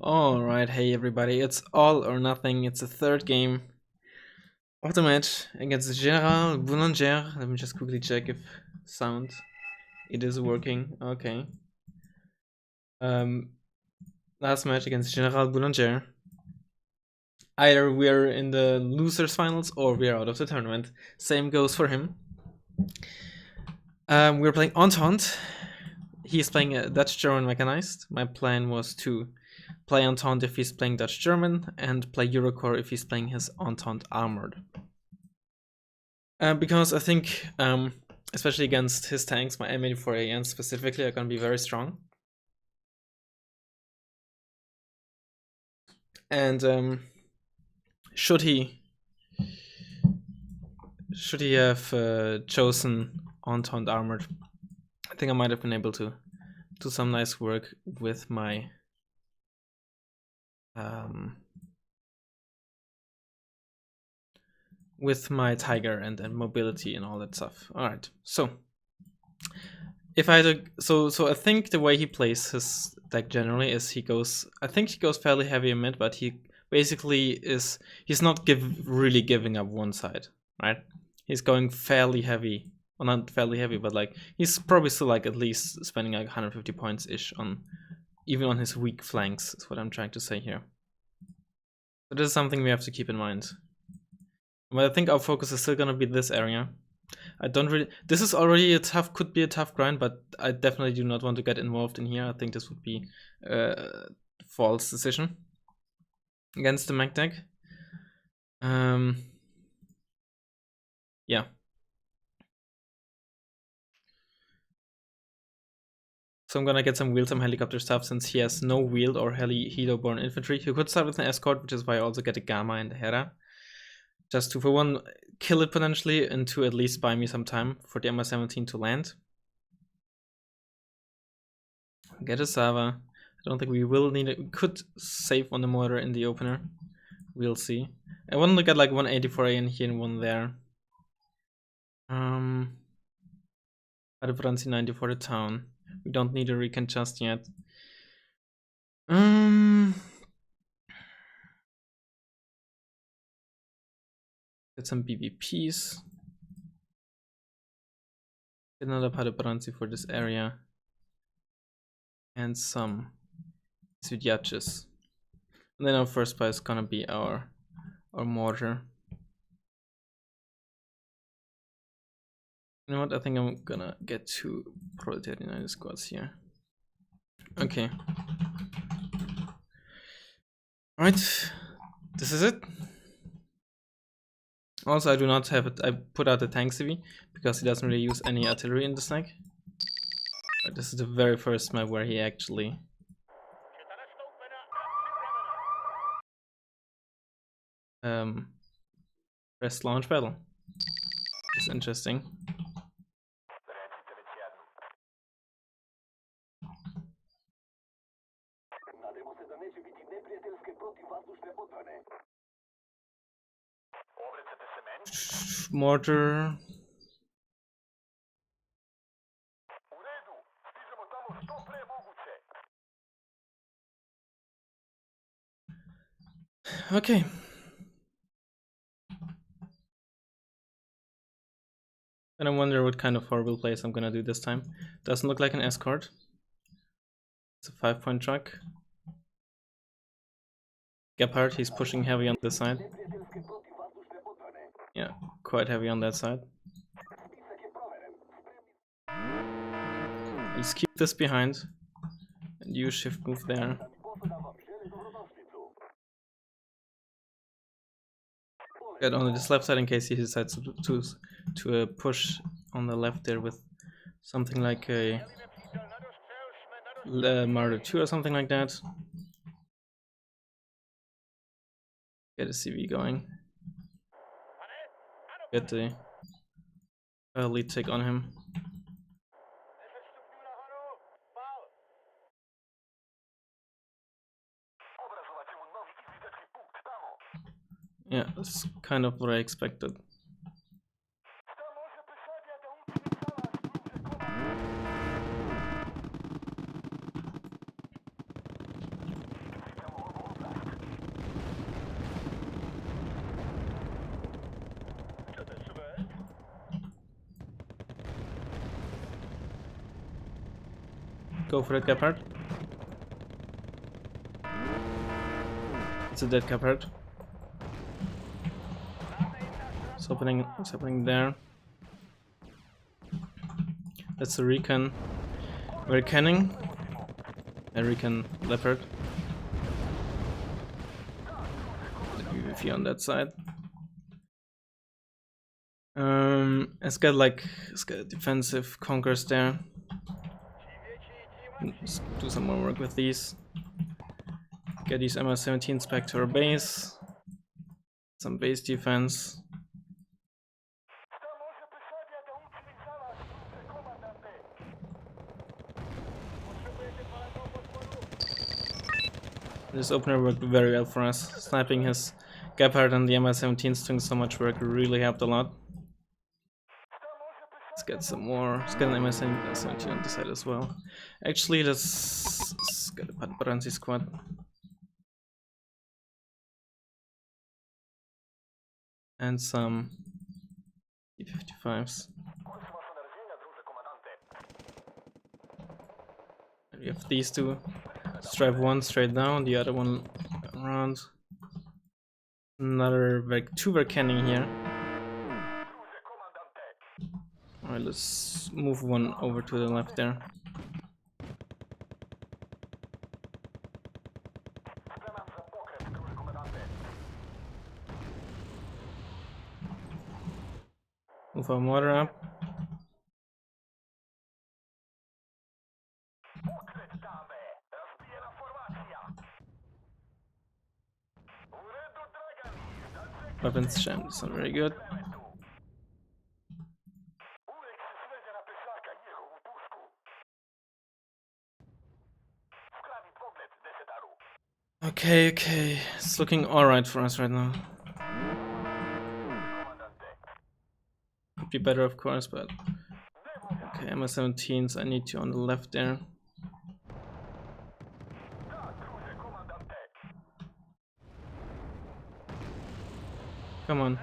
Alright, hey everybody, it's all or nothing. It's the third game of the match against the Général Boulanger. Let me just quickly check if sound it is working. Okay. Last match against Général Boulanger. Either we're in the losers finals or we're out of the tournament. Same goes for him. We're playing Entente. He's playing a Dutch-German mechanized. My plan was to play Entente if he's playing Dutch-German, and play Eurocore if he's playing his Entente armored. Because I think, especially against his tanks, my M84AN specifically are going to be very strong. And should he have chosen Entente armored, I think I might have been able to do some nice work with my Tiger and mobility and all that stuff. All right, so if I had so I think the way he plays his deck generally is he goes fairly heavy in mid, but he basically he's not really giving up one side, right? He's going fairly heavy. Well, not fairly heavy, but like he's probably still like at least spending like 150 points ish on even on his weak flanks, is what I'm trying to say here. So this is something we have to keep in mind. But I think our focus is still gonna be this area. I don't really. This is already could be a tough grind, but I definitely do not want to get involved in here. I think this would be a false decision against the mech deck. Yeah. So I'm gonna get some wheel, some helicopter stuff, since he has no wheeled or helo-borne infantry. He could start with an escort, which is why I also get a Gamma and a Hera. Just to, for one, kill it potentially, and to at least buy me some time for the MI-17 to land. Get a Sava. I don't think we will need it. We could save on the mortar in the opener. We'll see. I want to get like 184A in here and one there. Advancing 90 for the town. We don't need a recon just yet. Get some BVPs. Get another Padobranzi for this area. And some Svidyachis. And then our first buy is gonna be our mortar. You know what? I think I'm gonna get 2 Proletariat United squads here. Okay. Alright. This is it. Also, I do not have it. I put out the tank CV because he doesn't really use any artillery in this deck. But this is the very first map where he actually pressed launch battle. It's interesting. Mortar. Okay. And I wonder what kind of horrible plays I'm gonna do this time. Doesn't look like an escort. It's a 5-point truck. Gephardt, he's pushing heavy on this side. Yeah, quite heavy on that side. Let's keep this behind and use shift move there. Get on this left side in case he decides to push on the left there with something like a Marder 2 or something like that. Get a CV going. Get the lead tick on him. Yeah, that's kind of what I expected. Go for it, Gepard. It's a dead Gepard. What's happening there? That's a recon. We're canning. A recon leopard. The PvP on that side. It's got defensive conquers there. Let's do some more work with these. Get these MR17s back to our base. Some base defense. This opener worked very well for us. Sniping his Gepard and the MR17s doing so much work really helped a lot. Let's get some more. Let's get an MR17 on this side as well. Actually, let's get a Paranzi squad. And some T-55s. And we have these two. Let's drive one straight down, the other one around. Two were canning here. Alright, let's move one over to the left there. Move our mortar up. Weapons jam, that's not very good. Okay, it's looking alright for us right now. Could be better, of course, but okay, MR17s, I need you on the left there. Come on.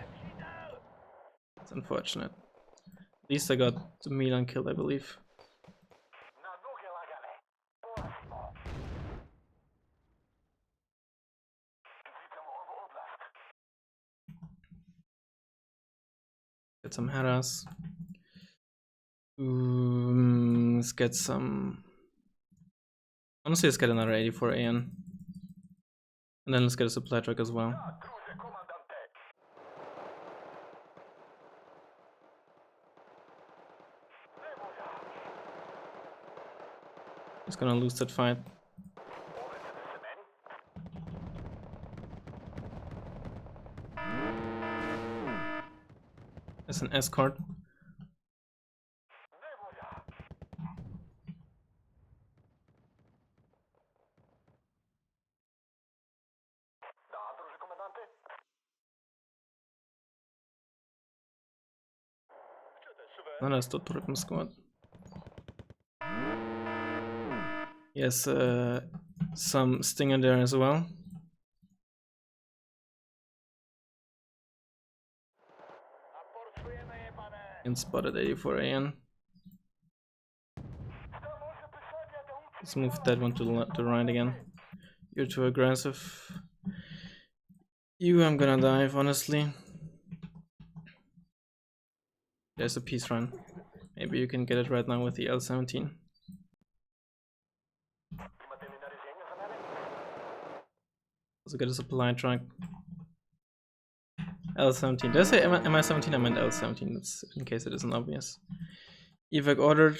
It's unfortunate. At least I got the Milan kill, I believe. Get some Haras. Let's get some... Honestly, let's get another 84 AN. And then let's get a supply truck as well. He's gonna lose that fight. As an escort. Another Stotrücken squad. Yes, some Stinger there as well. And spotted 84 AN. Let's move that one to the right again. You're too aggressive. I'm gonna dive, honestly. There's a peace run. Maybe you can get it right now with the L17. Also get a supply truck. L17. Did I say MI17? I meant L17. That's in case it isn't obvious. Evac ordered.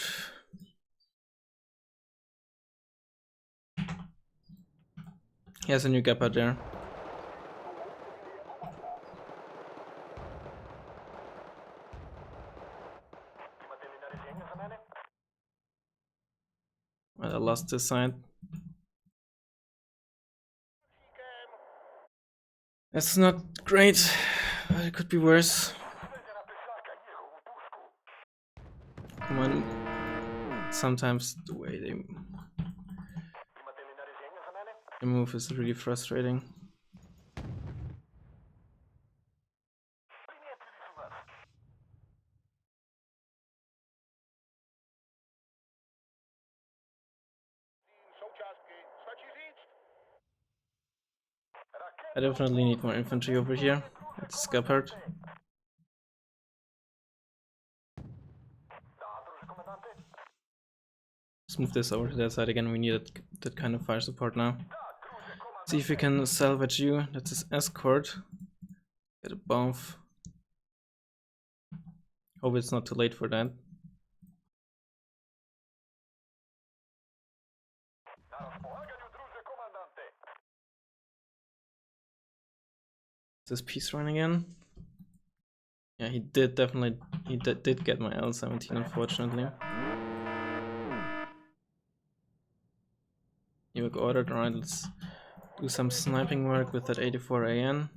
He has a new Gepard there. Well, I lost this side. That's not great, but it could be worse. Come on. Sometimes the way they move is really frustrating. I definitely need more infantry over here. It's a scabbard. Let's move this over to that side again. We need that kind of fire support now. See if we can salvage you. That's his escort. Get above. Hope it's not too late for that. Is this peace run again? Yeah, he did definitely. He did get my L17, unfortunately. You were ordered. Alright, let's do some sniping work with that 84 AN.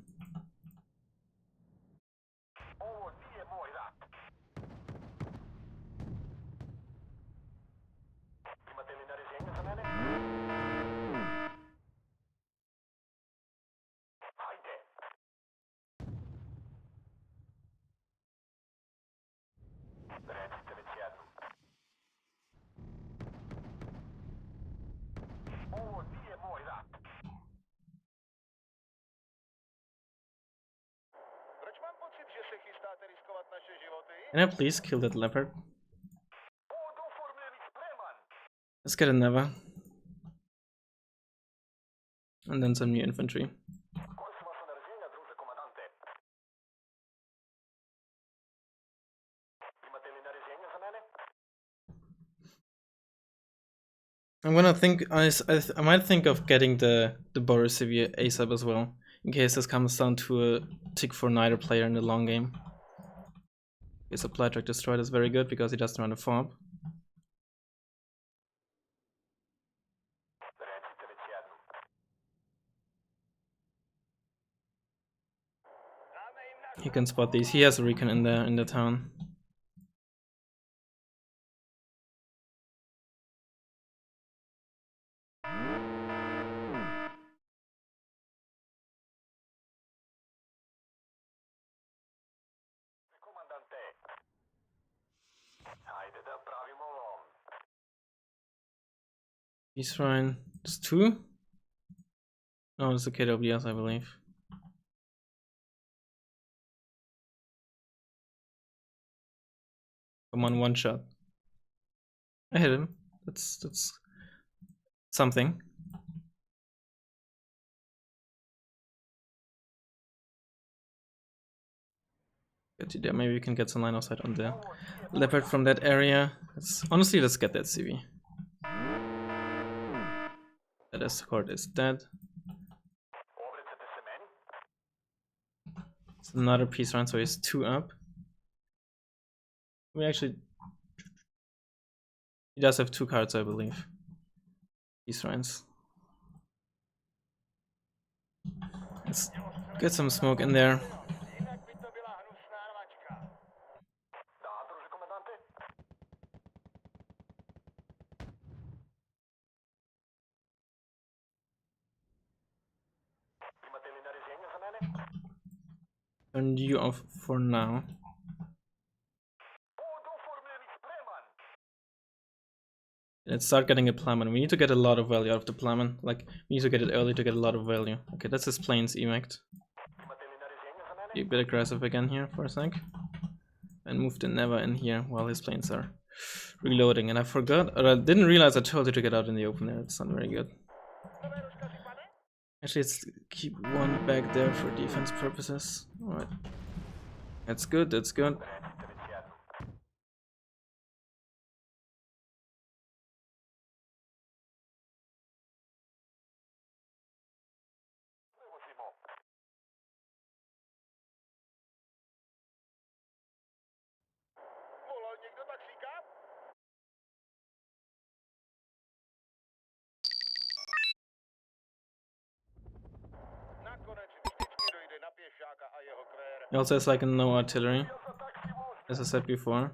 Can I please kill that leopard? Let's get a never. And then some new infantry. I'm gonna think. I might think of getting the Boris Severe ASAP as well, in case this comes down to a tick for neither player in the long game. Okay, supply truck destroyed is very good because he doesn't run a fob. He can spot these. He has a recon in the town. He's fine. It's two? No, it's a KWS, I believe. Come on, one shot. I hit him. That's something. Good idea. Maybe we can get some line of sight on the leopard from that area. Honestly, let's get that CV. That escort is dead. It's another peace run, so he's 2 up. We actually... He does have 2 cards, I believe. Peace runs. Let's get some smoke in there. Turn you off for now. Let's start getting a plummet. We need to get a lot of value out of the plummet. Like, we need to get it early to get a lot of value. Okay, that's his planes emact. Be a bit aggressive again here for a sec. And move the never in here while his planes are reloading. And I forgot, or I didn't realize I told you to get out in the open there. It's not very good. Actually, let's keep one back there for defense purposes. Alright. That's good, that's good. He also has like a no artillery, as I said before.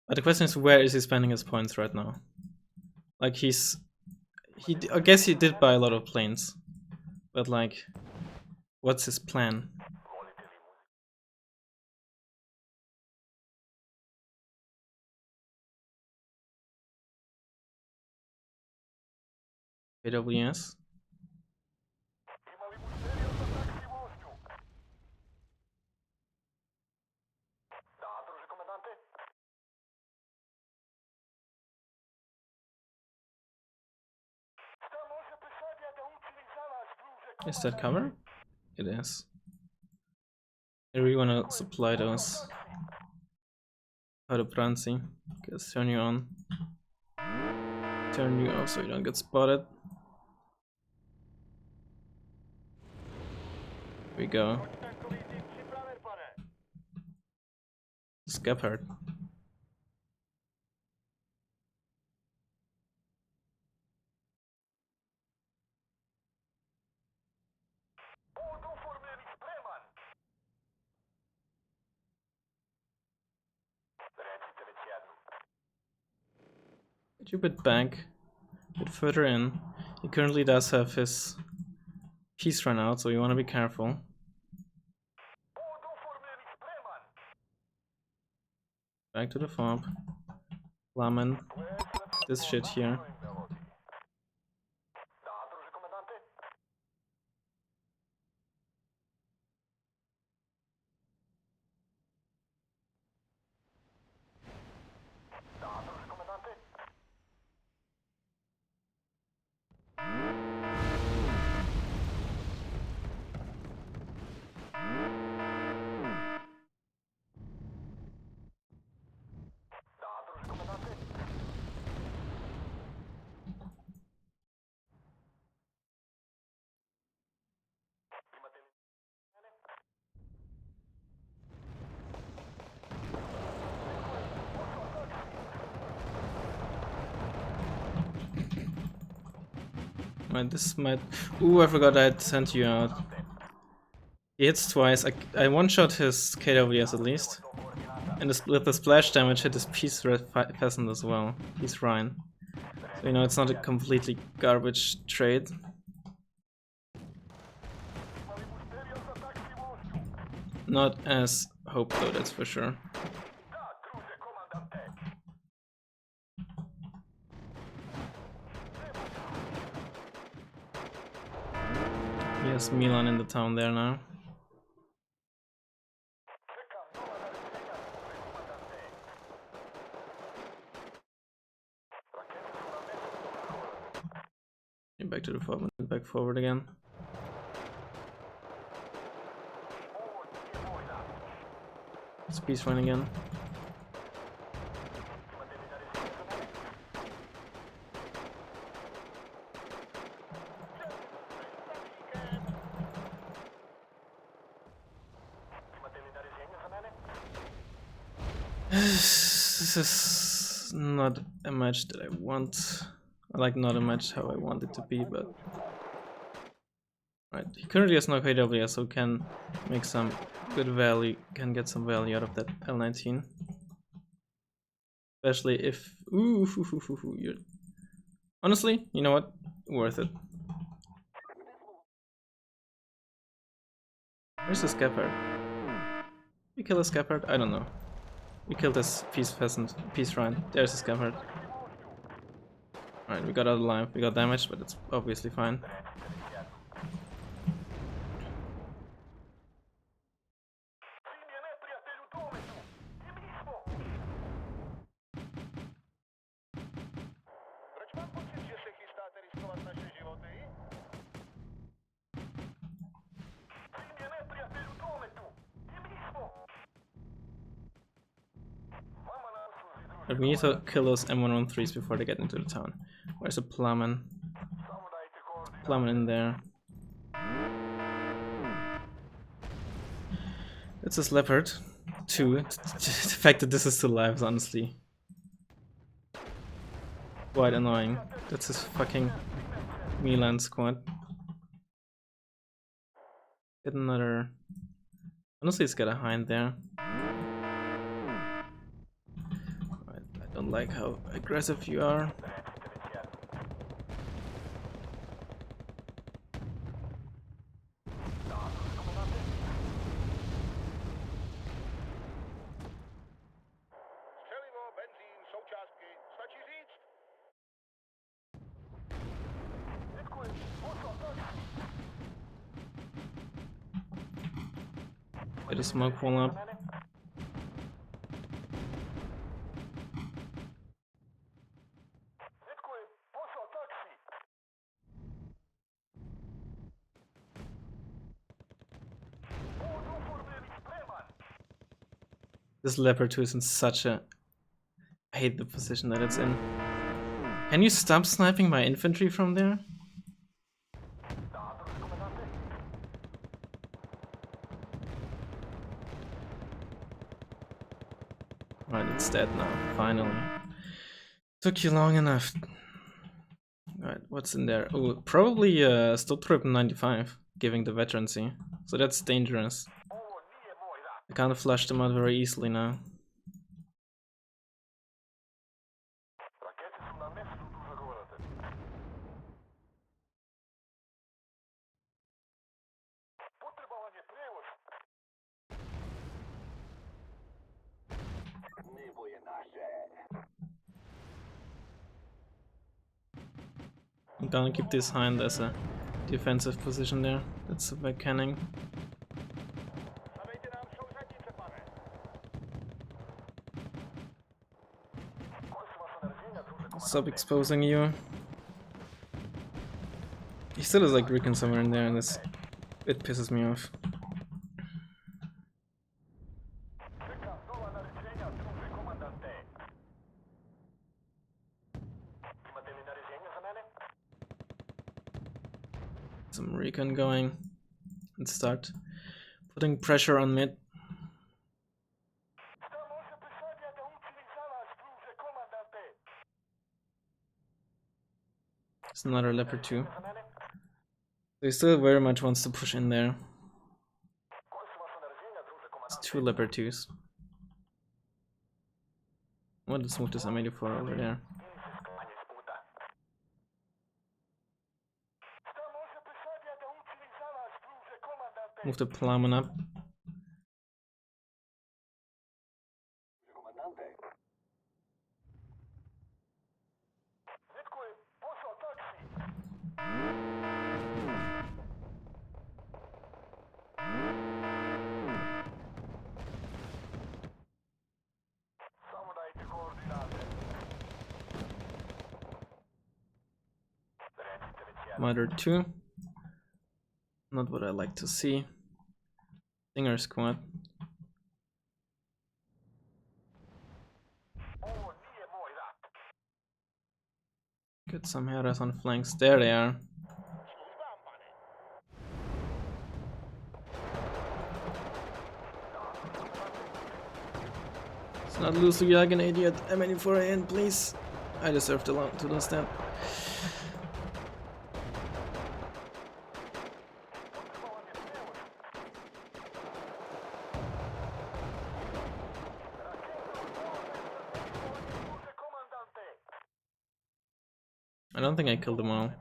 But the question is, where is he spending his points right now? Like I guess he did buy a lot of planes, but like, what's his plan? KWS. Is that cover? It is. I really wanna supply those. How to Pranzi. Just turn you on. Turn you off so you don't get spotted. Here we go. Scaphard. Get you a bit back, a bit further in. He currently does have his piece run out, so you want to be careful. Back to the fob. Razzmann. This shit here. This might... Ooh, I forgot I'd sent you out. He hits twice. I one-shot his KWS at least. And with the splash damage hit his Peace Peasant as well. Peace Rhine. So you know it's not a completely garbage trade. Not as hoped though, that's for sure. He has Milan in the town there now. Back to the forward, back forward again. Peace run again. This is not a match that I want. Like not a match how I want it to be, but right. He currently has no KW, so can make some good value, can get some value out of that L19. Especially if you're honestly, you know what? Worth it. Where's the Scaphard? We kill a Scaphard? I don't know. We killed this Peace Peasant, Peace Rhine. There's the Scaphard. Alright, we got out of line, we got damaged, but it's obviously fine. But we need to kill those M113s before they get into the town. Where's a Plowman? Plowman in there. It's a leopard. 2. The fact that this is still alive is honestly quite annoying. That's his fucking Milan squad. Get another... Honestly, it's got a hind there. I don't like how aggressive you are. Get a smoke wall up. This leopard 2 is in such a... I hate the position that it's in. Can you stop sniping my infantry from there? Right, it's dead now, finally. Took you long enough. Alright, what's in there? Oh, probably Stoltrip 95, giving the veterancy. So that's dangerous. I can't flush them out very easily now. I'm gonna keep this hind as a defensive position there. That's a back canning. Stop exposing you. He still has like recon somewhere in there, and this it pisses me off. Some recon going and start putting pressure on mid. It's another leopard 2. So he still very much wants to push in there. It's 2 leopard 2s. Well, let's move this M84 over there. Move the plowman up. Mother 2. Not what I like to see. Stinger squad. Get some headers on flanks. There they are. Let's not lose to Jagen idiot. M84 in, please. I deserve to lose that. I don't think I killed them all.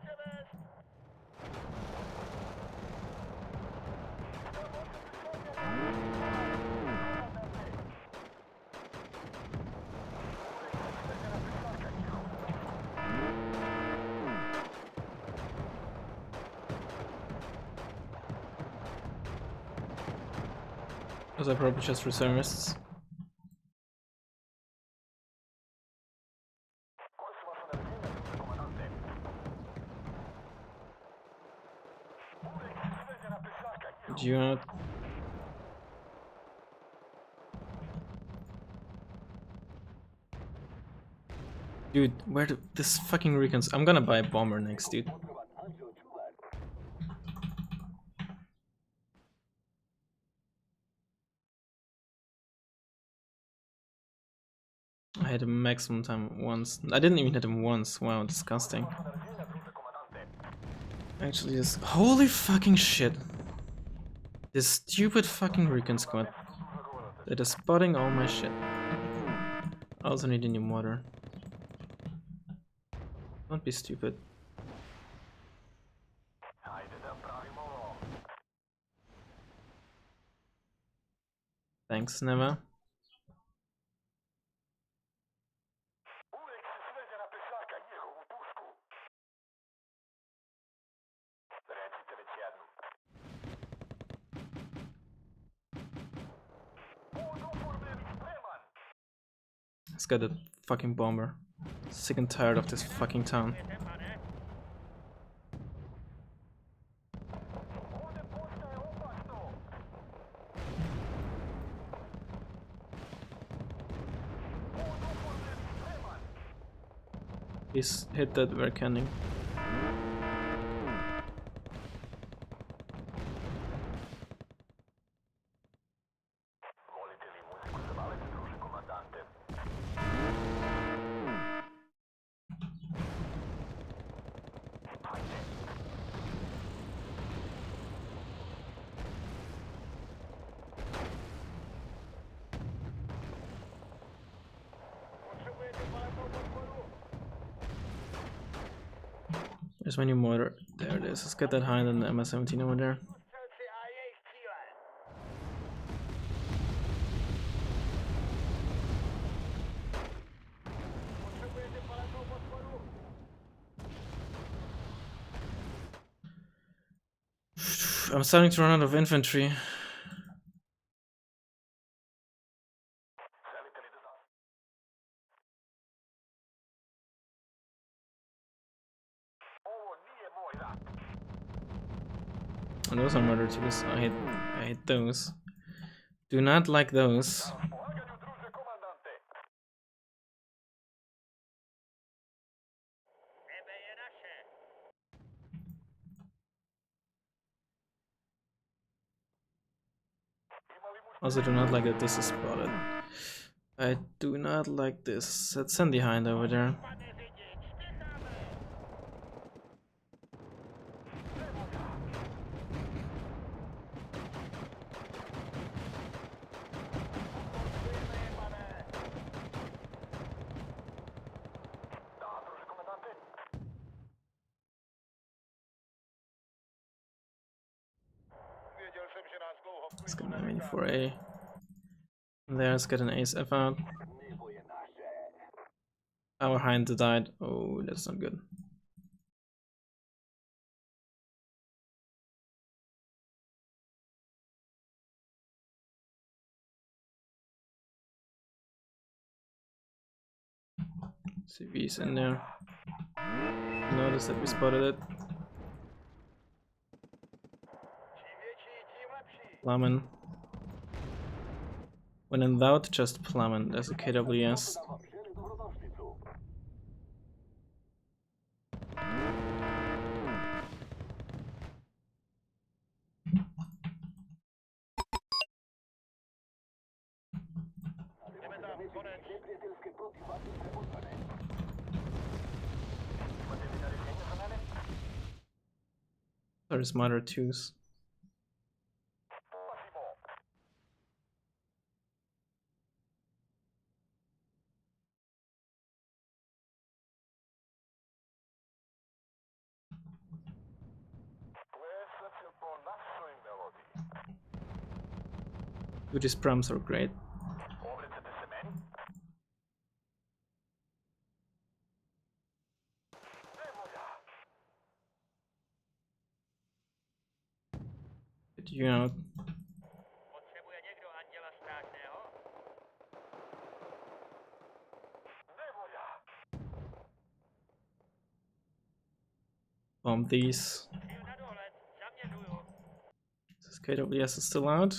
Those are probably just reservists. You out. Dude, where do this fucking recons? I'm gonna buy a bomber next, dude. I had a maximum time once. I didn't even hit him once. Wow, disgusting. Actually, this holy fucking shit. This stupid fucking recon squad that is spotting all my shit. I also need a new mortar. Don't be stupid. Thanks, never. Let's get a fucking bomber. Sick and tired of this fucking town. Please hit that Verkanning. There's my new motor. There it is. Let's get that higher than the MS-17 over there. I'm starting to run out of infantry. And those are murder tools. I hate those. Do not like those. Also do not like that this is spotted. I do not like this. Let's send the hind over there. Let's get an M84A. There, let's get an ASF out. Our hind died. Oh, that's not good. CV's in there. Notice that we spotted it. Plummen. When in doubt, just plummen. There's a KWS. There's Mother 2s. These proms are great. Get you out. Bomb these. This KWS is still out.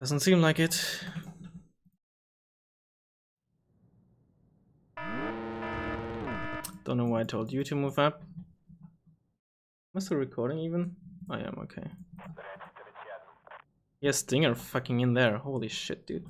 Doesn't seem like it. Don't know why I told you to move up. Am I still recording even? I am, okay. Yes, Stinger fucking in there. Holy shit, dude.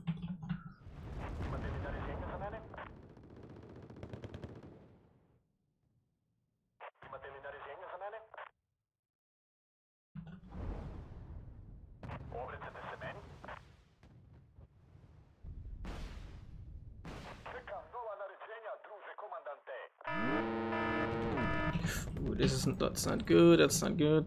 Ooh, that's not good, that's not good.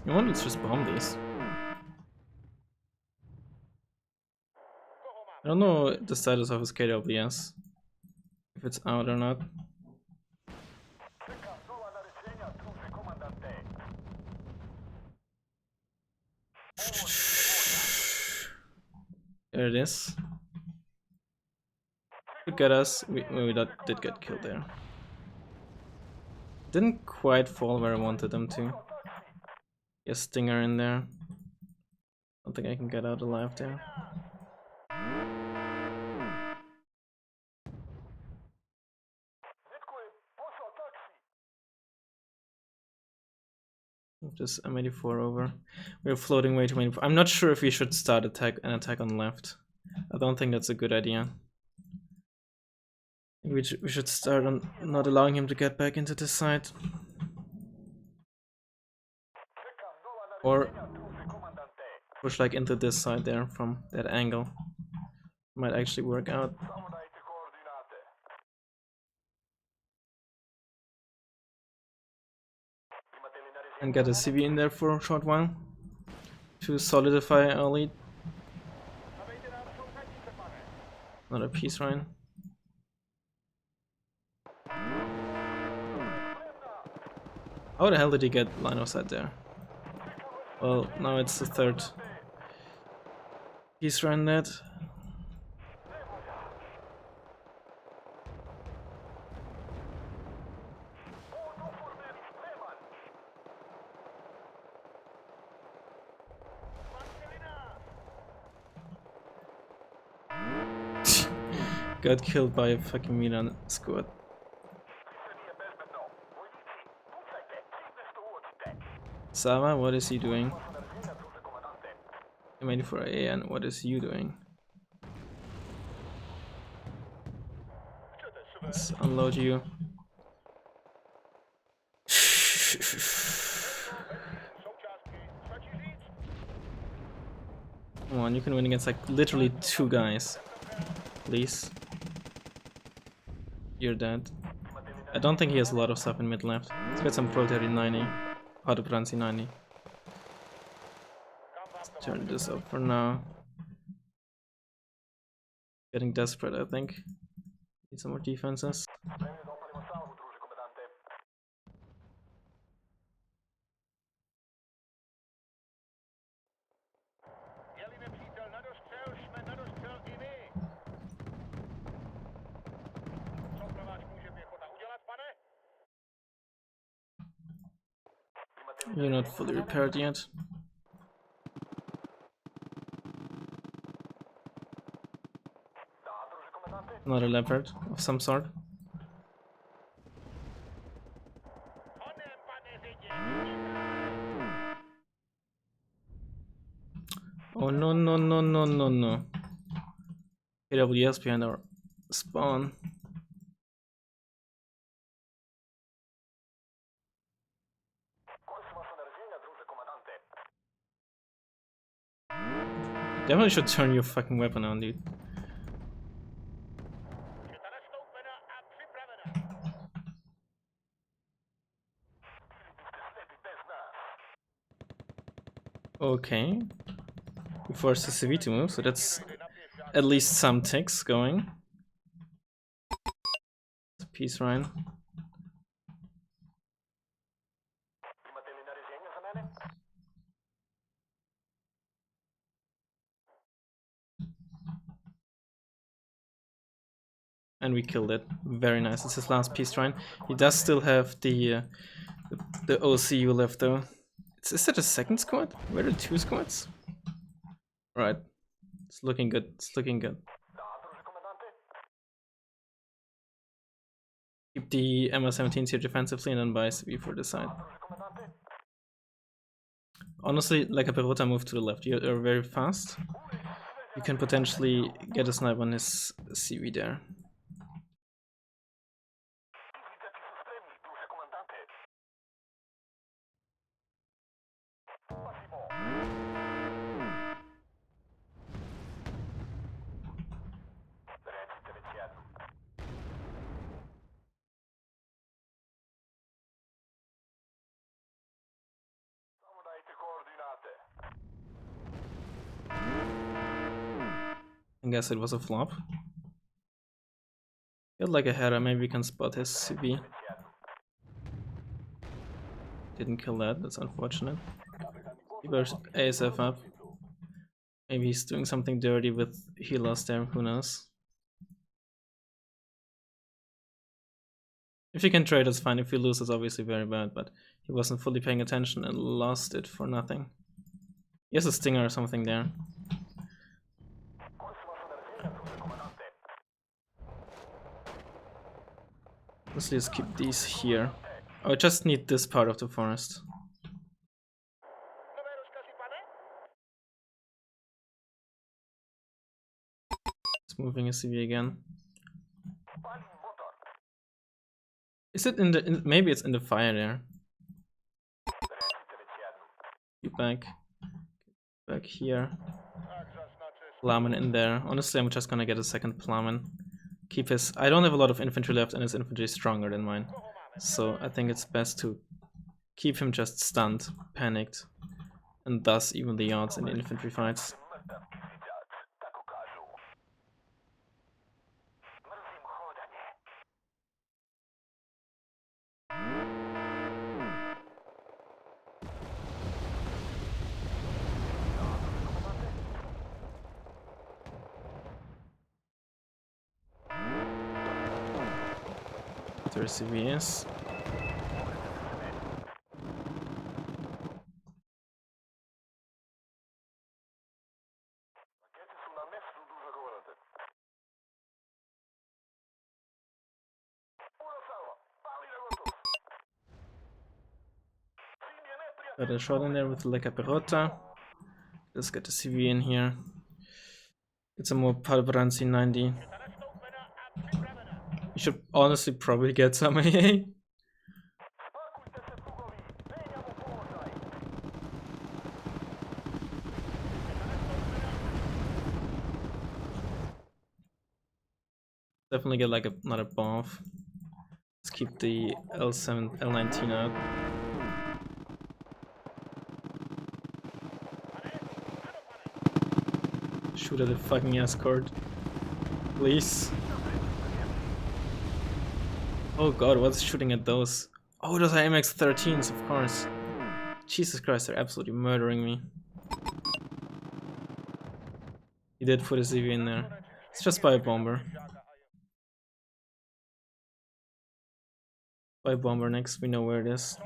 You want to just bomb these. I don't know the status of his KWS. If it's out or not. There it is. Could get us. We did get killed there. Didn't quite fall where I wanted them to. A stinger in there. Don't think I can get out alive there. Move this M84 over. We're floating way too many. I'm not sure if we should start an attack on the left. I don't think that's a good idea. We should start on not allowing him to get back into this side. Or push like into this side there from that angle. Might actually work out. And get a CV in there for a short while to solidify our lead. Not a piece, Ryan. How the hell did he get line of sight there? Well, now it's the third piece run net. Got killed by a fucking Milan squad. Sava, what is he doing? M84AN, what is you doing? Let's unload you. Come on, you can win against like literally 2 guys. Please. You're dead. I don't think he has a lot of stuff in mid left. Let's get some Proletariat 90. Padopranzi 90. Let's turn this up for now. Getting desperate, I think. Need some more defenses. You're not fully repaired yet. Not a leopard of some sort. Oh no no no no no no. AWS behind our spawn. Definitely should turn your fucking weapon on, dude. Okay. We forced the CV to move, so that's at least some ticks going. Peace, Ryan. And we killed it. Very nice. It's his last peace shrine. He does still have the OCU left though. Is that a second squad? Where are 2 squads? Right. It's looking good. It's looking good. Keep the ML17s here defensively and then buy CV for this side. Honestly, like a Perota move to the left. You're very fast. You can potentially get a snipe on his CV there. I guess it was a flop. Felt like a header, maybe we can spot his CV. Didn't kill that, that's unfortunate. Keeper's ASF up. Maybe he's doing something dirty with healers there, who knows. If you can trade, it's fine. If you lose, it's obviously very bad, but he wasn't fully paying attention and lost it for nothing. He has a stinger or something there. Let's just keep these here. I just need this part of the forest. It's moving a CV again. Is it in the... maybe it's in the fire there. Get back. Back here. Plowman in there. Honestly, I'm just gonna get a second plowman. Keep his... I don't have a lot of infantry left and his infantry is stronger than mine. So I think it's best to keep him just stunned, panicked, and thus even the odds in the infantry fights. There CVS. Got a shot in there with the Caperota. Let's get the CV in here. It's a more Palbranzi 90. You should honestly probably get some AA. Definitely get like another buff. Let's keep the L7, L19 out. Shoot at the fucking escort. Please. Oh god, what's shooting at those? Oh, those are MX-13s, of course. Jesus Christ, they're absolutely murdering me. He did put a CV in there. Let's just buy a bomber. Buy a bomber next, we know where it is.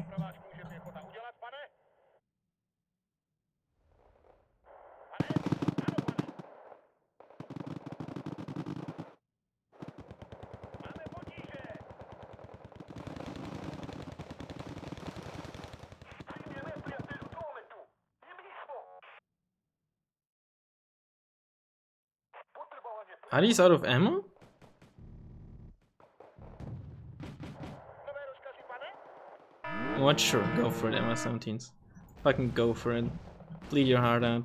Are these out of ammo? What? Sure, go for it, MS-17s. Fucking go for it. Bleed your heart out.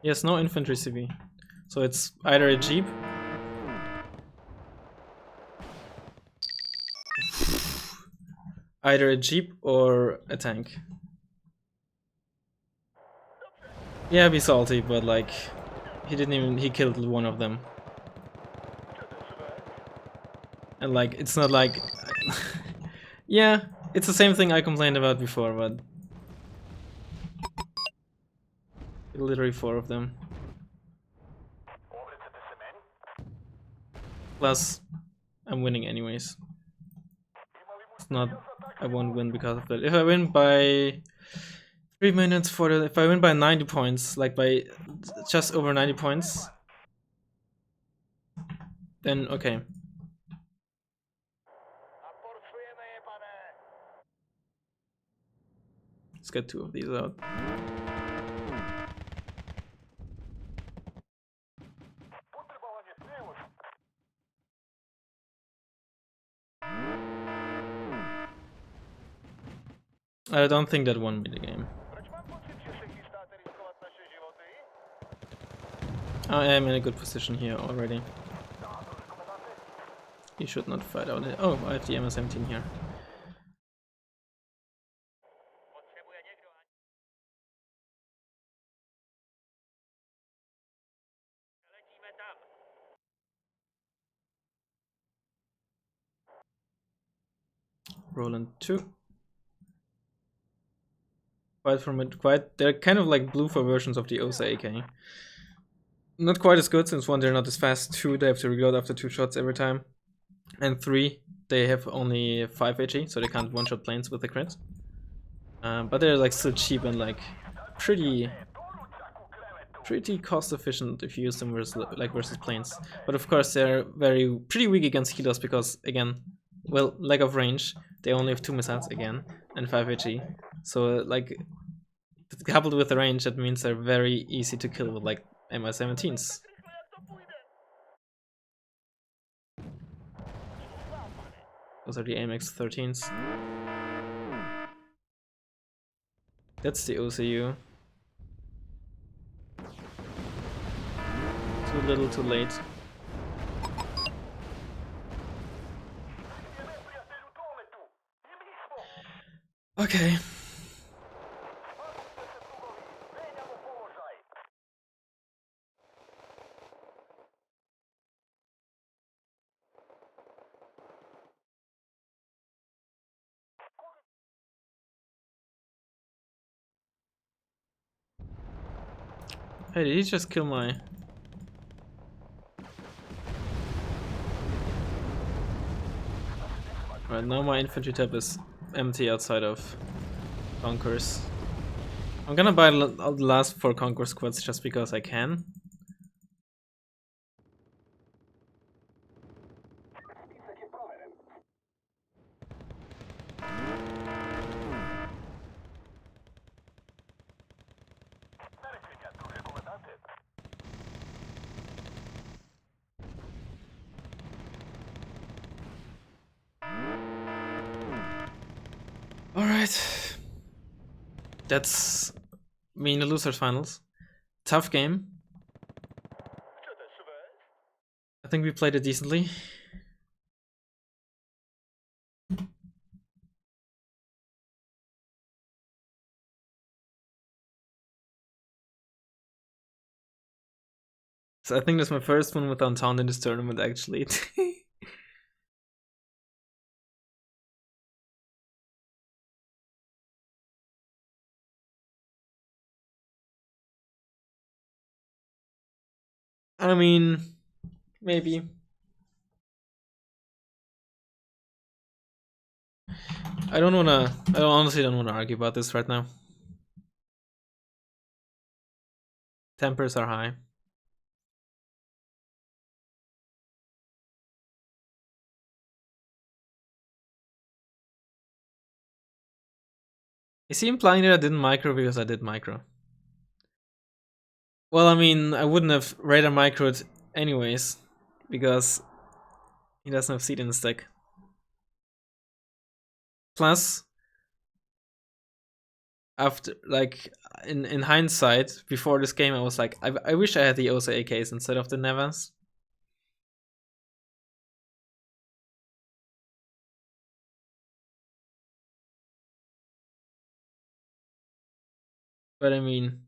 Yes, no infantry CV. So it's either a jeep. Either a jeep or a tank. Yeah, be salty, but like, he killed one of them. And like, it's not like, yeah, it's the same thing I complained about before, but literally 4 of them. Plus, I'm winning anyways. It's not, I won't win because of that. If I win by 3 minutes for the, if I win by 90 points, like by just over 90 points, then okay. Let's get 2 of these out. I don't think that won me the game. I am in a good position here already. He should not fight out it. Oh, I have the MS-17 here. Roland 2. Quite from it, they're kind of like blue for versions of the OSA AK. Not quite as good, since 1, they're not as fast, 2, they have to reload after 2 shots every time, and 3, they have only 5 HE, so they can't one-shot planes with the crit. But they're like still cheap and like pretty cost efficient if you use them versus planes. But of course they're pretty weak against healers because, again, well, lack of range. They only have 2 missiles again and 5 HE. So like coupled with the range, that means they're very easy to kill with like MI-17s. Those are the AMX-13s. That's the OCU. Too little, too late. Okay. Hey, did he just kill my... Alright, now my infantry tab is empty outside of Conquerors. I'm gonna buy the last 4 Conqueror squads just because I can. Alright. That's me in the losers finals. Tough game. I think we played it decently. So I think that's my first one with Downtown in this tournament, actually. I mean, maybe. I honestly don't wanna argue about this right now. Tempers are high. Is he implying that I didn't micro because I did micro? Well, I mean, I wouldn't have radar microed anyways, because he doesn't have seed in the stack. Plus, after, like, in hindsight, before this game, I was like, I wish I had the OSA AKs instead of the Nevas. But I mean,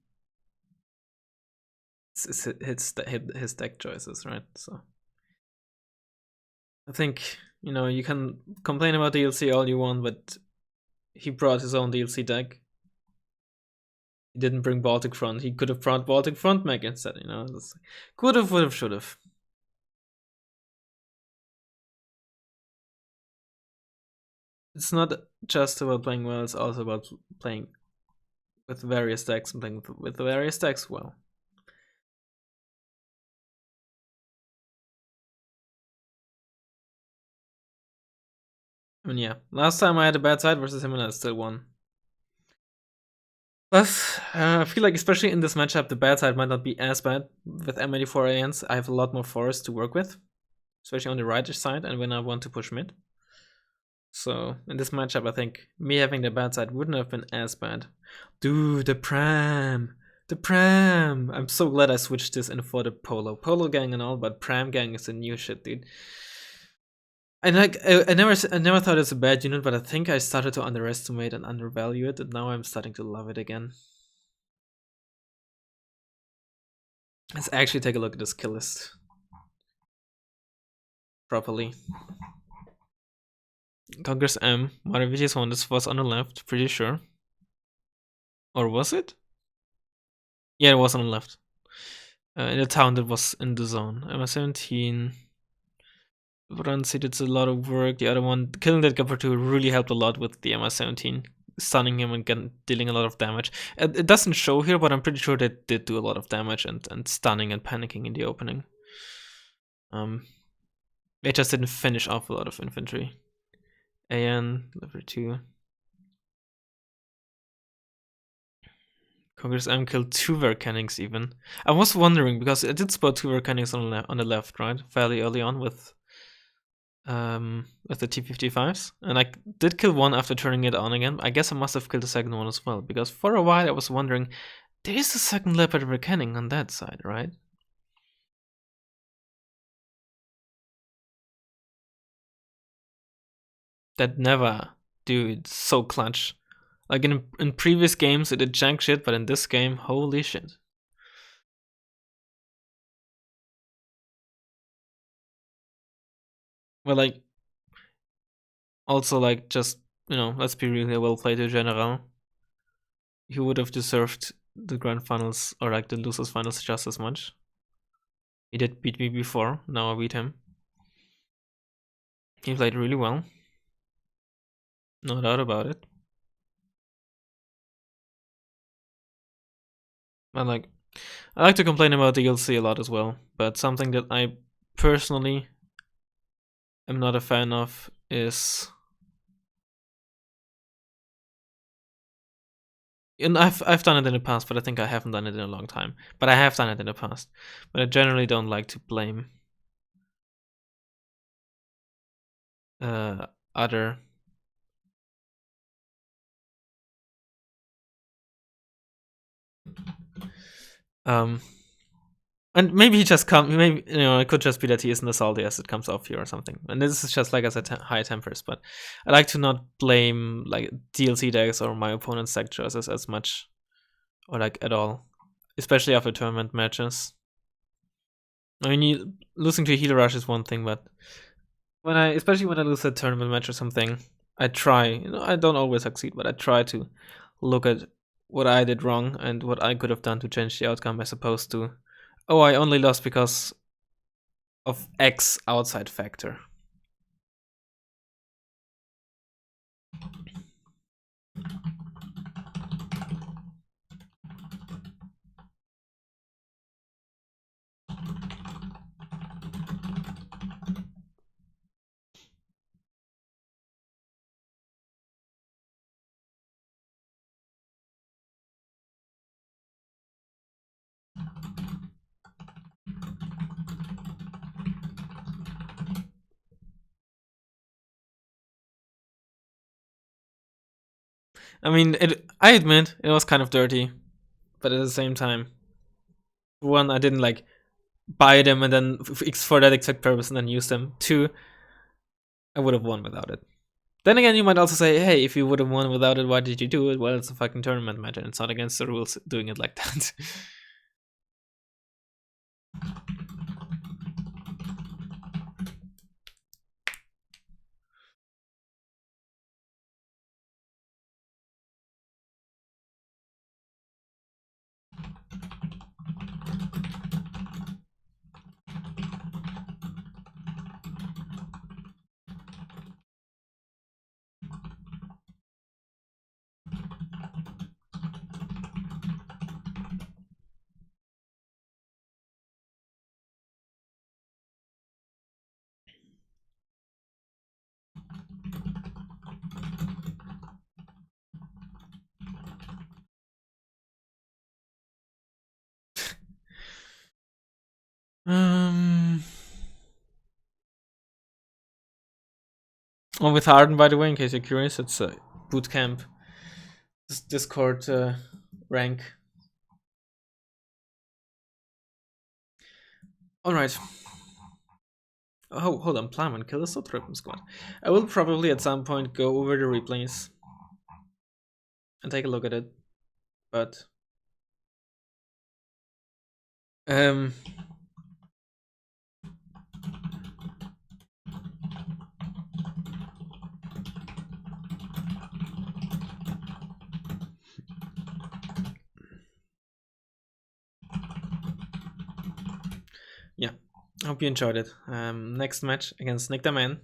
it's his deck choices, right? So I think, you know, you can complain about DLC all you want, but he brought his own DLC deck. He didn't bring Baltic Front. He could have brought Baltic Front mech instead, you know. Could have, would have, should have. It's not just about playing well, it's also about playing with various decks and playing with various decks well. I mean, yeah, last time I had a bad side versus him and I still won. Plus, I feel like especially in this matchup, the bad side might not be as bad. With M84 ANs, I have a lot more forests to work with, especially on the rightish side and when I want to push mid. So, in this matchup, I think me having the bad side wouldn't have been as bad. Dude, the Pram The pram! I'm so glad I switched this in for the polo. Polo gang and all, but pram gang is the new shit, dude. And like, I never thought it's a bad unit, but I think I started to underestimate and undervalue it, and now I'm starting to love it again. Let's actually take a look at this kill list properly. Congress M, Maravidius one, this was on the left, pretty sure. Or was it? Yeah, it was on the left. In the town that was in the zone. MS-17. Bransi did a lot of work. The other one, killing that Gupper 2 really helped a lot with the MS-17. Stunning him and dealing a lot of damage. It doesn't show here, but I'm pretty sure they did do a lot of damage and stunning and panicking in the opening. They just didn't finish off a lot of infantry. AN, level 2. Congress M killed 2 Vercannings even. I was wondering, because I did spot 2 Vercannings on the left, right? Fairly early on with the T-55s. And I did kill one after turning it on again. I guess I must have killed the second one as well, because for a while I was wondering, there is a second Leopard Vercanning on that side, right? That never, dude, so clutch. Like in previous games it did jank shit, but in this game, holy shit. Well, like, also, like, just, you know, let's be really well played to General. He would have deserved the grand finals, or like the losers finals, just as much. He did beat me before, now I beat him. He played really well. No doubt about it. I like to complain about DLC a lot as well, but something that I personally am not a fan of is, and I've done it in the past, but I think I haven't done it in a long time. But I have done it in the past. But I generally don't like to blame other and maybe he just come. Maybe, you know, it could just be that he isn't as salty as it comes off here or something. And this is just, like I said, high tempers. But I like to not blame like DLC decks or my opponent's deck choices as much, or like at all, especially after tournament matches. I mean, losing to a healer rush is one thing, but especially when I lose a tournament match or something, I try. You know, I don't always succeed, but I try to look at what I did wrong and what I could have done to change the outcome, as opposed to, oh, I only lost because of X outside factor. I mean, I admit it was kind of dirty, but at the same time, one, I didn't like buy them and then for that exact purpose and then use them. Two, I would have won without it. Then again, you might also say, hey, if you would have won without it, why did you do it? Well, it's a fucking tournament match and it's not against the rules doing it like that. Well, with Harden, by the way, in case you're curious, it's a bootcamp Discord rank. Alright. Oh, hold on, plan one, kill the Sotrip squad. I will probably at some point go over the replays and take a look at it, but yeah, I hope you enjoyed it. Next match against Nick the Man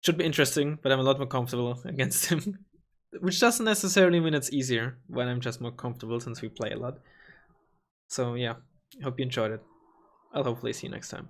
should be interesting, but I'm a lot more comfortable against him, which doesn't necessarily mean it's easier when I'm just more comfortable since we play a lot. So yeah, I hope you enjoyed it. I'll hopefully see you next time.